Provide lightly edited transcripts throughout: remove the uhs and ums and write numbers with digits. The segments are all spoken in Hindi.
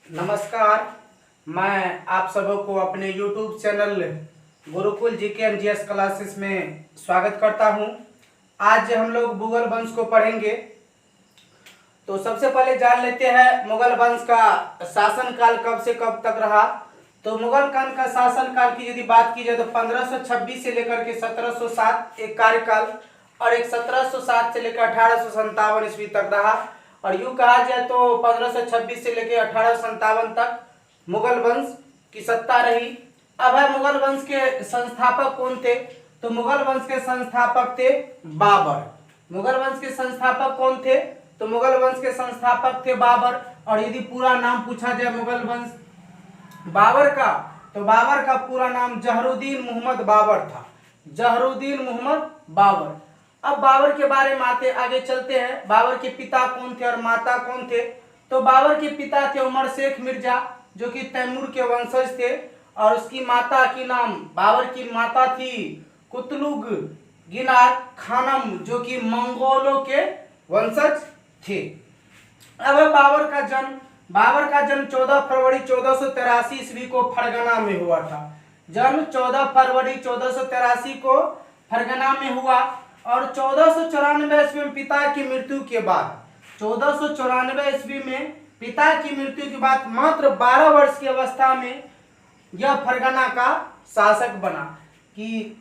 नमस्कार। मैं आप सबों को अपने YouTube channel Gurukul GK and GS classes में स्वागत करता हूं। आज हम लोग मुगल वंश को पढ़ेंगे। तो सबसे पहले जान लेते हैं मुगल वंश का शासनकाल कब से कब तक रहा। तो मुगल काल का शासनकाल की यदि बात की जाए तो 1526 से लेकर के 1707 एक कार्यकाल और एक 1707 से लेकर 1857 ईस्वी तक रहा। और यूं कहा जाए तो 1526 से लेकर 1857 तक मुगल वंश की सत्ता रही। अब है मुगल वंश के संस्थापक कौन थे। तो मुगल वंश के संस्थापक थे बाबर। मुगल वंश के संस्थापक कौन थे। तो मुगल वंश के संस्थापक थे बाबर। और यदि पूरा नाम पूछा जाए मुगल वंश बाबर का, तो बाबर का पूरा नाम जहरुद्दीन मोहम्मद बाबर था। जहरुद्दीन मोहम्मद बाबर। अब बाबर के बारे में आगे चलते हैं। बाबर के पिता कौन थे और माता कौन थे। तो बाबर के पिता थे उमर शेख मिर्जा, जो कि तैमूर के वंशज थे। और उसकी माता की नाम, बाबर की माता थी कुतलुग गिनार खानम, जो कि मंगोलों के वंशज थे। अब बाबर का जन्म 14 फरवरी 1483 ईस्वी को फरगना में हुआ था। जन्म 14 फरवरी 1483 को फरगना में हुआ। और 1494 ईस्वी में पिता की मृत्यु के बाद 1494 ईस्वी में पिता की मृत्यु के बाद मात्र 12 वर्ष की अवस्था में यह फरगना का शासक बना। कि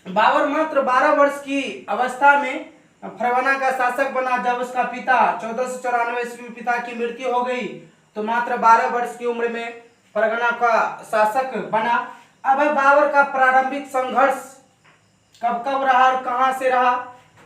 बाबर मात्र 12 वर्ष की अवस्था में फरगना का शासक बना। जब उसका पिता 1494 ईस्वी में पिता की मृत्यु हो गई तो मात्र 12 वर्ष की उम्र में फरगना का शासक बना। अब बाबर का प्रारंभिक संघर्ष कब कब रहा और कहां से रहा।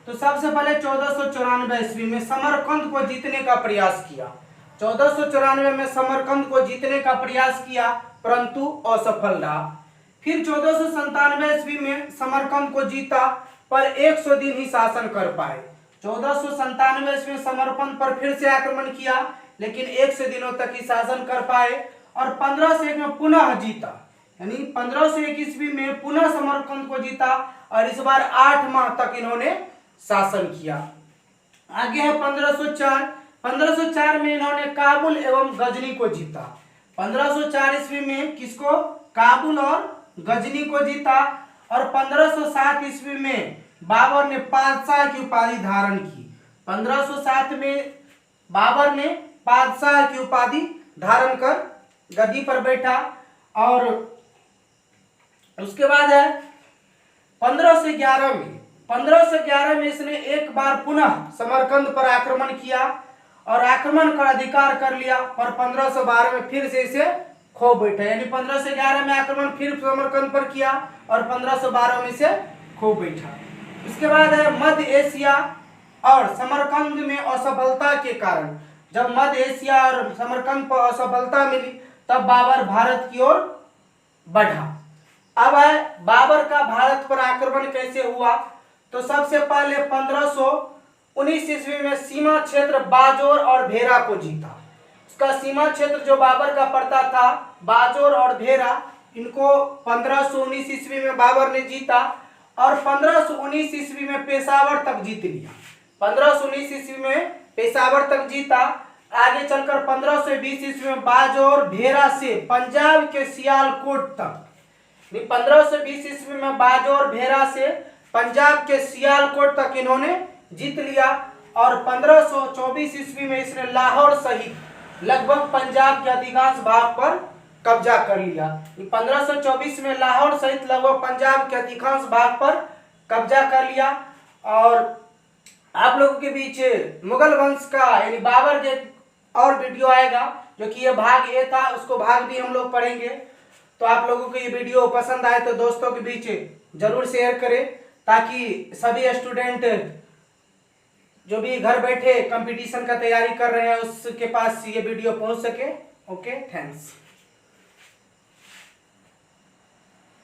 तो सबसे पहले 1494 ईस्वी में समरकंद को जीतने का प्रयास किया। 1494 में समरकंद को जीतने का प्रयास किया परंतु असफल रहा। फिर 1497 ईस्वी में समरकंद को जीता पर 100 दिन ही शासन कर पाए। 1497 ईस्वी में समरकंद पर फिर से आक्रमण किया लेकिन 100 दिनों तक ही शासन कर पाए। और 1501 में पुनः जीता, यानी 1501 ईस्वी में पुनः समरकंद को जीता और इस बार 8 माह तक इन्होंने शासन किया। आगे है 1504। 1504 में इन्होंने काबुल एवं गजनी को जीता। 1504 ईस्वी में किसको? काबुल और गजनी को जीता। और 1507 ईस्वी में बाबर ने पातशाह की उपाधि धारण की। 1507 में बाबर ने पातशाह की उपाधि धारण कर गद्दी पर बैठा। और उसके बाद है 1511 में इसने एक बार पुनः समरकंद पर आक्रमण किया और आक्रमण का अधिकार कर लिया। पर 1512 में फिर से इसे खो बैठा, यानी 1511 में आक्रमण फिर समरकंद पर किया और 1512 में इसे खो बैठा। उसके बाद है मध्य एशिया और समरकंद में असफलता के कारण, जब मध्य एशिया और समरकंद पर असफलता मिली तब बाबर भारत की ओर बढ़ा। अब है बाबर का भारत पर आक्रमण कैसे हुआ। तो सबसे पहले 1519 ईस्वी में सीमा क्षेत्र बाजोर और भेरा को जीता। उसका सीमा क्षेत्र जो बाबर का पड़ता था बाजोर और भेरा, इनको 1519 ईस्वी में बाबर ने जीता। और 1519 ईस्वी में पेशावर तक जीत लिया। 1519 ईस्वी में पेशावर तक जीता। आगे चलकर 1520 ईस्वी में बाजोर भेरा से पंजाब के सियालकोट तक, 1520 ईस्वी में बाजोर भेरा से पंजाब के सियालकोट तक इन्होंने जीत लिया। और 1524 ईस्वी में इसने लाहौर सहित लगभग पंजाब के अधिकांश भाग पर कब्जा कर लिया। 1524 में लाहौर सहित लगभग पंजाब के अधिकांश भाग पर कब्जा कर लिया। और आप लोगों के बीच मुगल वंश का यानी बाबर के और वीडियो आएगा, जो कि ये भाग ए था, उसको भाग भी हम लोग पढ़ेंगे। तो आप लोगों को ये वीडियो पसंद आए तो दोस्तों के बीच जरूर शेयर करें, ताकि सभी स्टूडेंट जो भी घर बैठे कंपटीशन का तैयारी कर रहे हैं उसके पास ये वीडियो पहुंच सके। Okay, thanks.